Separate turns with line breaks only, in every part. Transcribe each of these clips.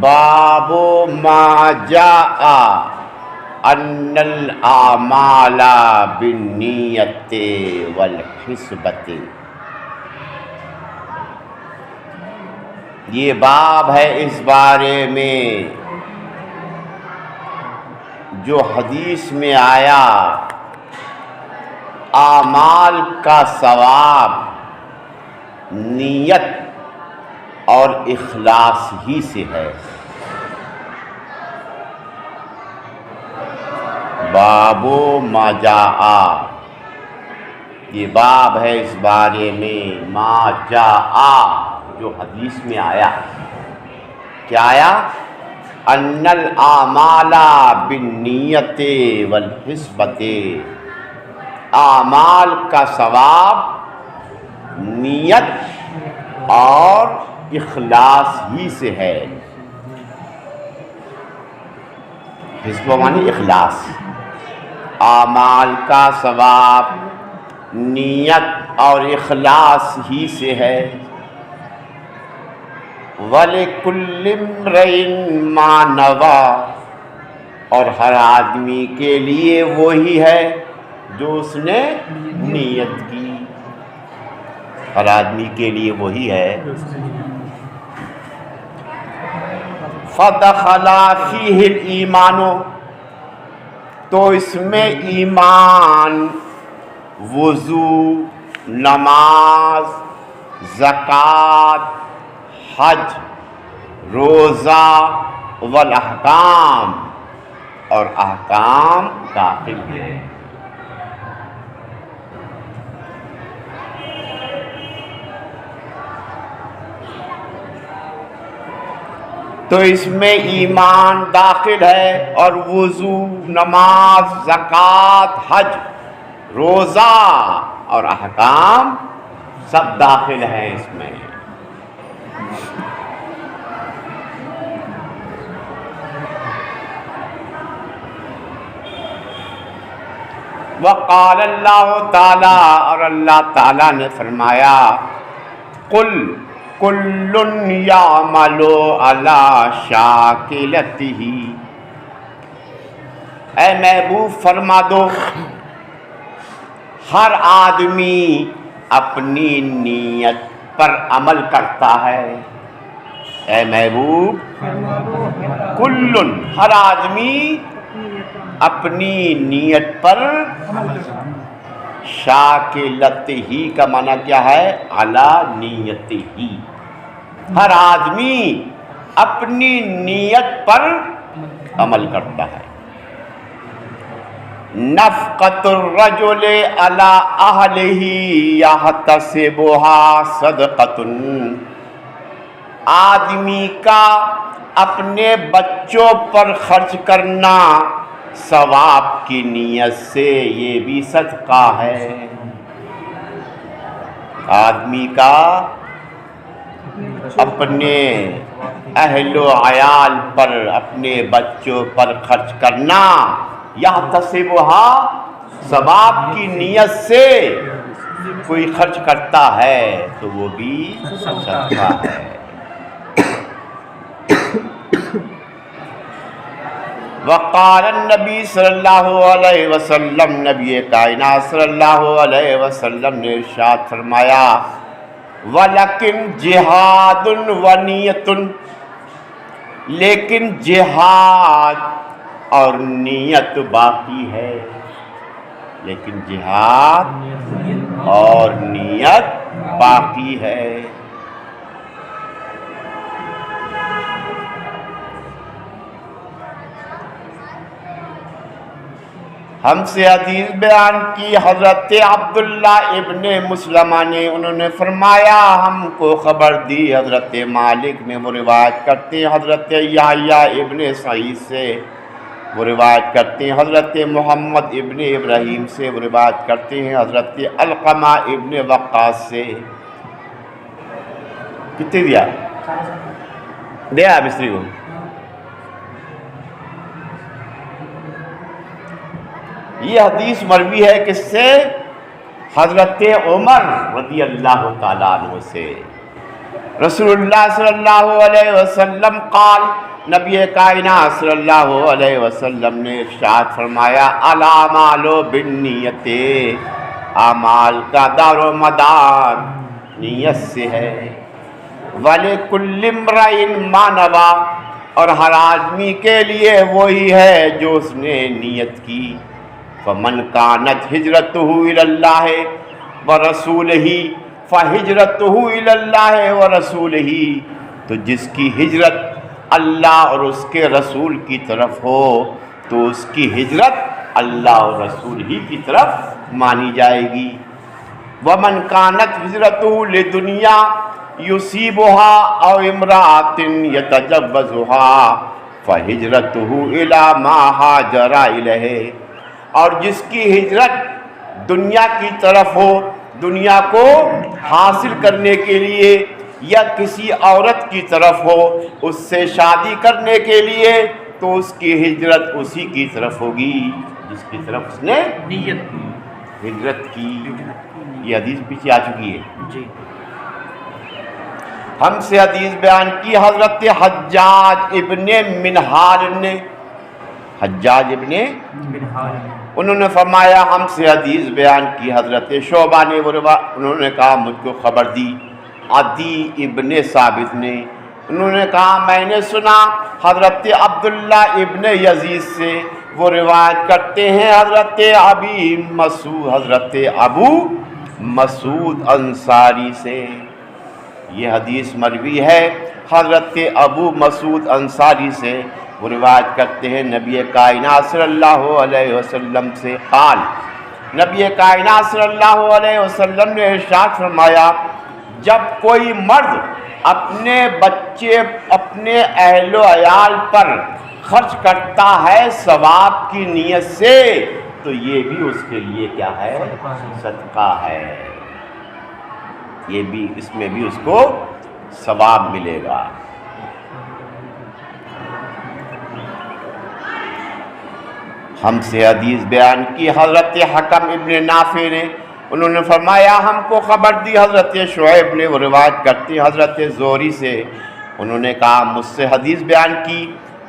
باب ما جاء ان الاعمال بالنیت والحسبۃ، یہ باب ہے اس بارے میں جو حدیث میں آیا اعمال کا ثواب نیت اور اخلاص ہی سے ہے۔ باب ما جاء، یہ باب ہے اس بارے میں ما جاء، جو حدیث میں آیا۔ کیا آیا؟ ان الاعمال بالنیت والحسبۃ، اعمال کا ثواب نیت اور اخلاص ہی سے ہے۔ حسب معنی اخلاص، اعمال کا ثواب نیت اور اخلاص ہی سے ہے۔ وَلِكُلِّ امْرِئٍ مَّا نَوَىٰ، اور ہر آدمی کے لیے وہی ہے جو اس نے نیت کی، ہر آدمی کے لیے وہی ہے۔ فَدَخَلَ فِيهِ الْإِيمَانُ، تو اس میں ایمان، وضو، نماز، زکوٰۃ، حج، روزہ والاحکام، اور احکام داخل ہیں۔ تو اس میں ایمان داخل ہے اور وضو، نماز، زکوٰۃ، حج، روزہ اور احکام سب داخل ہیں اس میں۔ وقال اللہ تعالی، اور اللہ تعالیٰ نے فرمایا، قل کل یعمل علی شاکلتہ، اے محبوب فرما دو ہر آدمی اپنی نیت پر عمل کرتا ہے۔ اے محبوب کل، ہر آدمی اپنی نیت پر، شاکلت ہی کا معنی کیا ہے؟ علی نیت ہی، ہر آدمی اپنی نیت پر عمل کرتا ہے۔ نفقۃ الرجل علی اہلہ یحتسبها صدقۃ، آدمی کا اپنے بچوں پر خرچ کرنا ثواب کی نیت سے، یہ بھی صدقہ ہے۔ آدمی کا اپنے اہل و عیال پر، اپنے بچوں پر خرچ کرنا، یحتسبها، ثواب کی نیت سے کوئی خرچ کرتا ہے تو وہ بھی صدقہ ہے۔ وقال النبی صلی اللہ علیہ وسلم، نبی کائنات صلی اللہ علیہ وسلم نے ارشاد فرمایا، وَلَكِنْ جِہَادٌ وَنِيَّةٌ، لیکن جہاد اور نیت باقی ہے، لیکن جہاد اور نیت باقی ہے۔ ہم سے حدیث بیان کی حضرت عبداللہ ابن مسلمہ نے، انہوں نے فرمایا ہم کو خبر دی حضرت مالک نے، وہ روایت کرتے ہیں حضرت یحییٰ ابن سعید سے، وہ روایت کرتے ہیں حضرت محمد ابن ابراہیم سے، وہ روایت کرتے ہیں حضرت علقمہ ابن وقاص سے۔ کتنے دیا؟ دیا مصری کو؟ یہ حدیث مروی ہے کس سے؟ حضرت عمر رضی اللہ تعالیٰ عنہ سے۔ رسول اللہ صلی اللہ علیہ وسلم قال، نبی کائنات صلی اللہ علیہ وسلم نے ارشاد فرمایا، الاعمال بالنیت، اعمال کا دار و مدار نیت سے ہے، وَلِكُلِّ امْرَئٍ مَّا نَوَىٰ، اور ہر آدمی کے لیے وہی ہے جو اس نے نیت کی، فَمَنْ كَانَتْ هِجْرَتُهُ إِلَى اللَّهِ وَرَسُولِهِ فَهِجْرَتُهُ إِلَى اللَّهِ وَرَسُولِهِ، تو جس کی ہجرت اللہ اور اس کے رسول کی طرف ہو تو اس کی ہجرت اللہ اور رسول ہی کی طرف مانی جائے گی۔ وَمَنْ كَانَتْ هِجْرَتُهُ لِدُنْيَا يُصِيبُهَا أَوْ امْرَأَةٍ يَتَزَوَّجُهَا فَهِجْرَتُهُ إِلَى مَا هَاجَرَ إِلَيْهِ، اور جس کی ہجرت دنیا کی طرف ہو، دنیا کو حاصل کرنے کے لیے، یا کسی عورت کی طرف ہو اس سے شادی کرنے کے لیے، تو اس کی ہجرت اسی کی طرف ہوگی جس کی طرف اس نے
نیت کی،
ہجرت کی۔ یہ حدیث پیچھے آ چکی ہے
جی۔
ہم سے حدیث بیان کی حضرت حجاج ابن منہال نے، حجاج ابن انہوں نے فرمایا، ہم سے حدیث بیان کی حضرت شعبہ نے، انہوں نے کہا مجھ کو خبر دی عدی ابن ثابت نے، انہوں نے کہا میں نے سنا حضرت عبداللہ ابن یزید سے، وہ روایت کرتے ہیں حضرت ابو مسعود انصاری سے، یہ حدیث مروی ہے حضرت ابو مسعود انصاری سے، وہ روایت کرتے ہیں نبی کائنات صلی اللہ علیہ وسلم سے، قال، نبی کائنات صلی اللہ علیہ وسلم نے ارشاد فرمایا، جب کوئی مرد اپنے بچے، اپنے اہل و عیال پر خرچ کرتا ہے ثواب کی نیت سے، تو یہ بھی اس کے لیے کیا ہے؟ صدقہ ہے، یہ بھی، اس میں بھی اس کو ثواب ملے گا۔ ہم سے حدیث بیان کی حضرت حکم ابن نافع نے، انہوں نے فرمایا ہم کو خبر دی حضرت شعیب نے، وہ روایت کرتے ہیں حضرت زہری سے، انہوں نے کہا مجھ سے حدیث بیان کی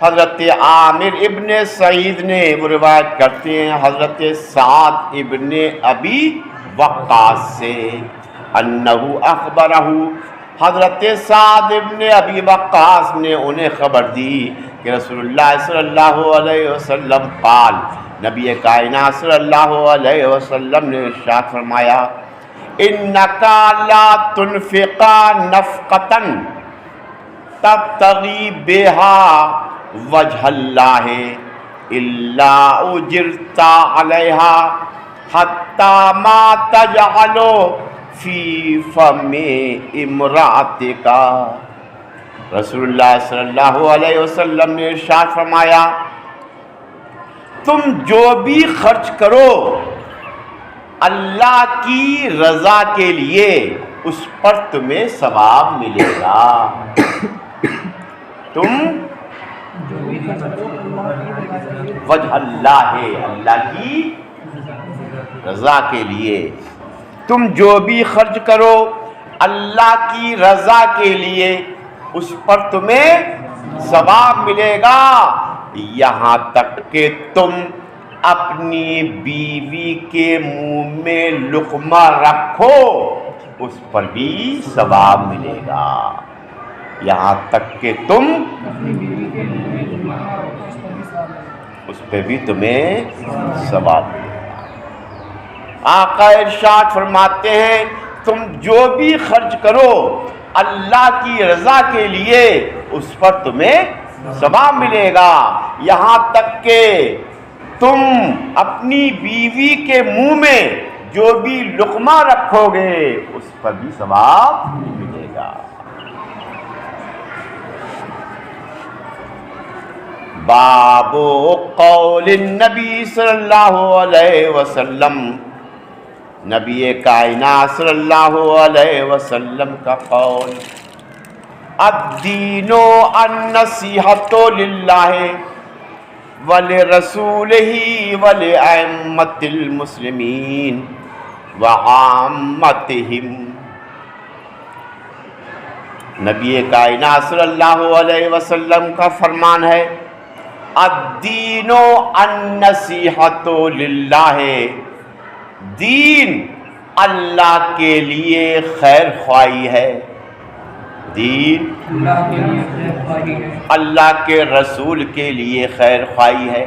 حضرت عامر ابن سعید نے، وہ روایت کرتے ہیں حضرت سعد ابن ابی وقاص سے، انہو اخبرہ، حضرت سعد ابن ابی وقاص نے انہیں خبر دی کہ رسول اللہ صلی اللہ علیہ وسلم قال، نبی کائنات صلی اللہ علیہ وسلم نے ارشاد فرمایا، انکا لا تنفقا نفقتا تبتغی بہا وجہ اللہ الا اجرتا علیہا حتی ما تجعلو فی فم امرأتکا، رسول اللہ صلی اللہ علیہ وسلم نے ارشاد فرمایا، تم جو بھی خرچ کرو اللہ کی رضا کے لیے اس پر تمہیں ثواب ملے گا، تم وجہ اللہ ہے، اللہ کی رضا کے لیے تم جو بھی خرچ کرو اللہ کی رضا کے لیے اس پر تمہیں ثواب ملے گا، یہاں تک کہ تم اپنی بیوی کے منہ میں لقمہ رکھو اس پر بھی ثواب ملے گا، یہاں تک کہ تم اس پہ بھی تمہیں ثواب ملے گا۔ آقا ارشاد فرماتے ہیں تم جو بھی خرچ کرو اللہ کی رضا کے لیے اس پر تمہیں ثواب ملے گا، یہاں تک کہ تم اپنی بیوی کے منہ میں جو بھی لقمہ رکھو گے اس پر بھی ثواب ملے گا۔ باب قول النبی صلی اللہ علیہ وسلم، نبی کائنات صلی اللہ علیہ وسلم کا قول، الدین النصیحۃ للہ ولرسولہ ولأئمۃ المسلمین وعامتہم، نبی کائنات صلی اللہ علیہ وسلم کا فرمان ہے الدین النصیحۃ للہ، دین اللہ کے لیے خیر خواہی ہے، دین اللہ کے رسول کے لیے خیر خواہی ہے،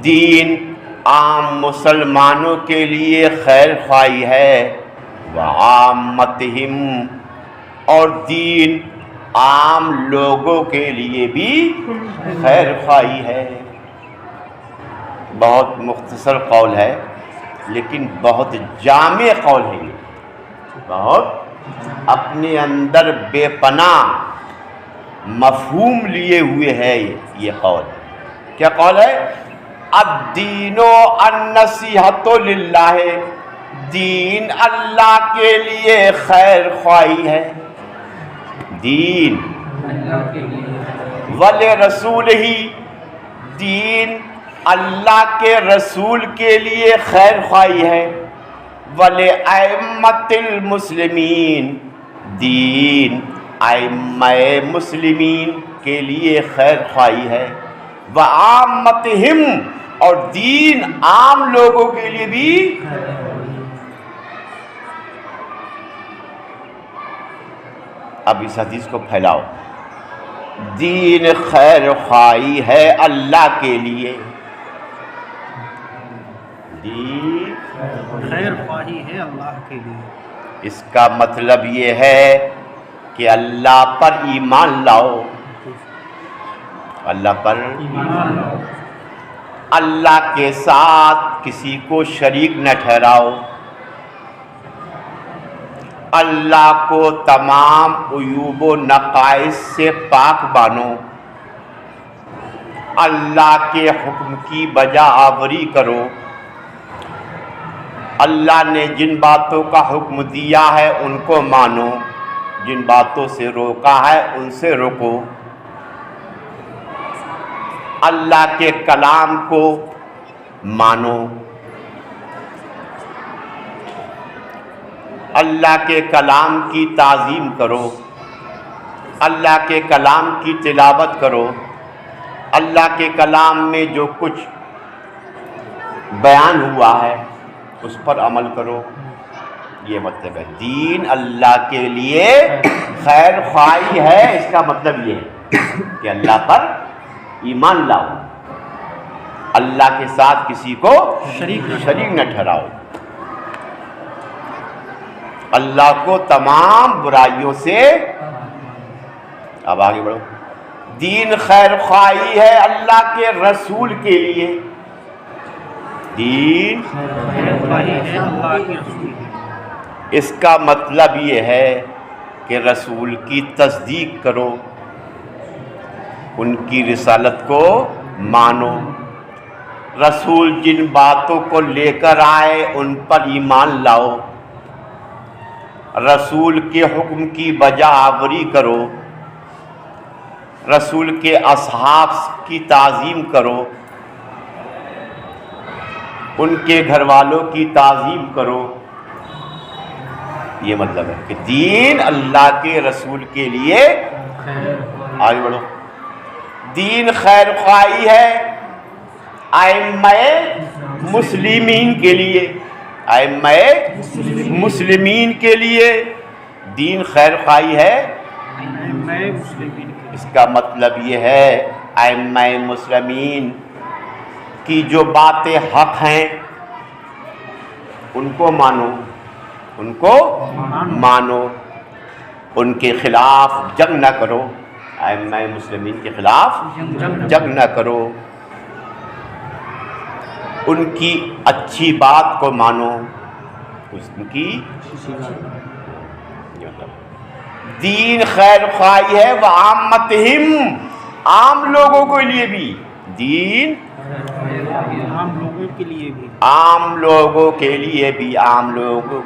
دین عام مسلمانوں کے لیے خیر خواہی ہے، وعامتہم، اور دین عام لوگوں کے لیے بھی خیر خواہی ہے۔ بہت مختصر قول ہے لیکن بہت جامع قول ہے، یہ بہت اپنے اندر بے پناہ مفہوم لیے ہوئے ہے یہ قول۔ کیا قول ہے؟ الدین النصیحۃ للہ، دین اللہ کے لیے خیر خواہی ہے، دین ولرسولہ، دین اللہ کے رسول کے لیے خیر خواہی ہے، ولأئمۃ المسلمین، دین ائمہ مسلمین کے لیے خیر خواہی ہے، وعامتہم، اور دین عام لوگوں کے لیے بھی۔ اب اس حدیث کو پھیلاؤ، دین خیر خواہی ہے اللہ کے لیے، دین
خیر خواہی ہے اللہ کے لیے،
اس کا مطلب یہ ہے کہ اللہ پر ایمان لاؤ، اللہ پر
ایمان لاؤ،
اللہ کے ساتھ کسی کو شریک نہ ٹھہراؤ، اللہ کو تمام عیوب و نقائص سے پاک مانو، اللہ کے حکم کی بجا آوری کرو، اللہ نے جن باتوں کا حکم دیا ہے ان کو مانو، جن باتوں سے روکا ہے ان سے رکو، اللہ کے کلام کو مانو، اللہ کے کلام کی تعظیم کرو، اللہ کے کلام کی تلاوت کرو، اللہ کے کلام میں جو کچھ بیان ہوا ہے اس پر عمل کرو۔ یہ مطلب ہے دین اللہ کے لیے خیر خواہی ہے، اس کا مطلب یہ ہے کہ اللہ پر ایمان لاؤ، اللہ کے ساتھ کسی کو شریک نہ ٹھہراؤ، اللہ کو تمام برائیوں سے۔ اب آگے بڑھو، دین خیر خواہی ہے اللہ کے رسول کے لیے، دین
خیر خواہی ہے اللہ کے رسول کے لیے،
اس کا مطلب یہ ہے کہ رسول کی تصدیق کرو، ان کی رسالت کو مانو، رسول جن باتوں کو لے کر آئے ان پر ایمان لاؤ، رسول کے حکم کی بجا آوری کرو، رسول کے اصحاب کی تعظیم کرو، ان کے گھر والوں کی تعظیم کرو۔ یہ مطلب ہے کہ دین اللہ کے رسول کے لیے، آگے بڑھو، دین خیر خواہی ہے ائمہ مسلمین کے لیے، ائمہ مسلمین کے لیے دین خیر خواہی ہے۔
ائمہ مسلمین کے
اس کا مطلب یہ ہے ائمہ مسلمین کی جو باتیں حق ہیں ان کو مانو، ان کو مانو، ان کے خلاف جنگ نہ کرو، ائمہ مسلمین کے خلاف جنگ نہ کرو، ان کی اچھی بات کو مانو، ان کی دین خیر خواہی ہے وعامتہم، عام لوگوں کے لیے بھی دین،
عام لوگوں کے لیے بھی،
عام لوگوں کے لیے بھی، عام لوگوں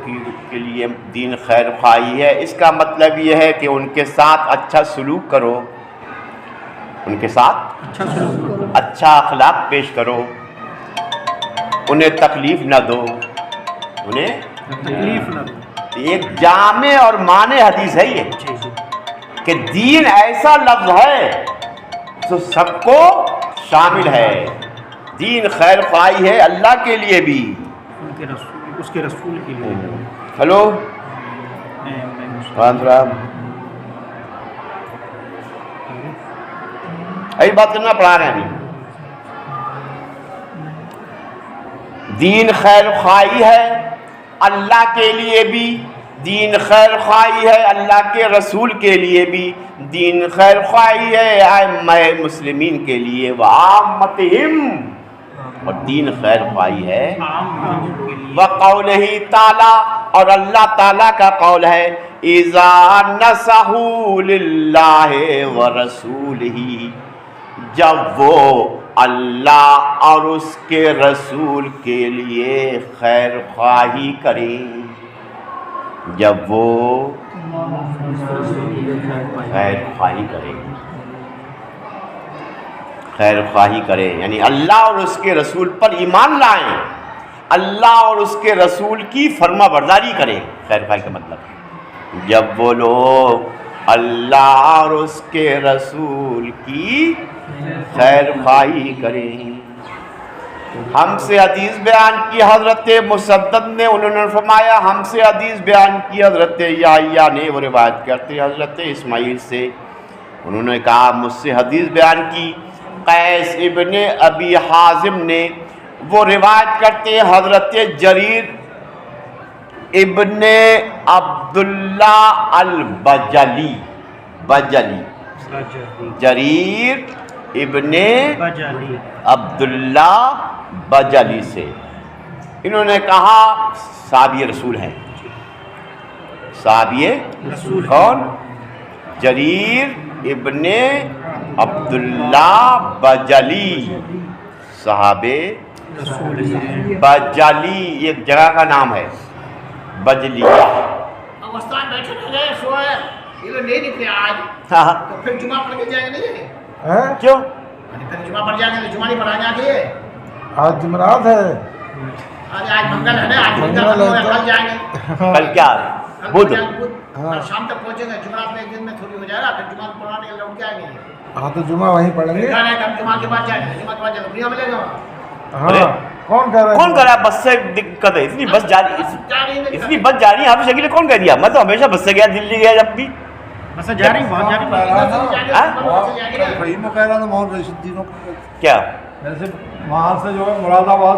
کے لیے دین خیر خواہی ہے۔ اس کا مطلب یہ ہے کہ ان کے ساتھ اچھا سلوک کرو، ان کے ساتھ
اچھا سلوک کرو،
اچھا اخلاق پیش کرو، انہیں تکلیف نہ دو، انہیں
تکلیف نہ دو۔
ایک جامع اور معنی حدیث ہے یہ، کہ دین ایسا لفظ ہے جو سب کو شامل ہے. دین خیر خواہی ہے اللہ کے لیے بھی.
ان کے رسول اس کے رسول کے لیے.
ہلو یہی بات کرنا پڑھا رہے ہیں ابھی. دین خیر خواہی ہے اللہ کے لیے بھی, دین خیر خواہی ہے اللہ کے رسول کے لیے بھی, دین خیر خواہی ہے ائمہ مسلمین کے لیے وعامتہم, اور دین خیر خواہی ہے وقولہ تعالی, اور اللہ تعالیٰ کا قول ہے اذا نصحوا للہ ورسولہ, جب وہ اللہ اور اس کے رسول کے لیے خیر خواہی کریں, جب وہ خیر خواہی کریں, خیر خواہی کریں یعنی اللہ اور اس کے رسول پر ایمان لائیں, اللہ اور اس کے رسول کی فرما برداری کریں. خیر خواہی کا مطلب جب وہ لوگ اللہ اور اس کے رسول کی خیر خواہی کریں. ہم سے حدیث بیان کی حضرت مسدد نے, انہوں نے فرمایا ہم سے حدیث بیان کی حضرت یحییٰ نے, وہ روایت کرتے حضرت اسماعیل سے, انہوں نے کہا مجھ سے حدیث بیان کی قیس ابن ابی حازم نے, وہ روایت کرتے حضرت جریر ابن عبداللہ البجلی, جریر ابن عبداللہ بجلی سے, انہوں نے کہا صحابی رسول ہیں. صحابی رسول کون؟ جریر ابن عبداللہ بجلی, صحابے بجلی ایک جگہ کا نام ہے بجلی.
اب استاد بیٹھے رہ گئے سوئے, یہ لوگ نہیں نکلے آج, تو پھر جمعہ پڑھ کے جائیں گے نہیں؟
کیوں
پھر جمعہ پڑھ جائیں گے, جمعہ نہیں پڑھائیں گے آگے.
آج جمعرات ہے,
آج منگل ہے نا, آج منگل کل جائیں گے.
کل کیا بدھ,
کل شام تک پہنچیں گے, جمعہ میں ایک دن میں تھوڑی ہو جائے گا, پھر جمعہ پڑھانے کے لوٹ کے آئیں گے.
ہاں تو جمعہ وہیں پڑھیں گے.
ہم جمعہ کے بعد جائیں گے, جمعہ کے بعد جائیں گے, دنیا ملے گا.
ہاں کون کہہ رہا ہے؟
کون کہہ رہا ہے بس سے دقت ہے؟ اتنی بس جا رہی ہے آپ شکل, کون کہہ دیا؟ میں تو ہمیشہ بس سے گیا, دلی گیا جب بھی
بس جا رہی بہت جا رہی.
فہیم کہہ رہا تھا محمد رشید الدین
کیا
وہاں سے جو ہے مراد آباد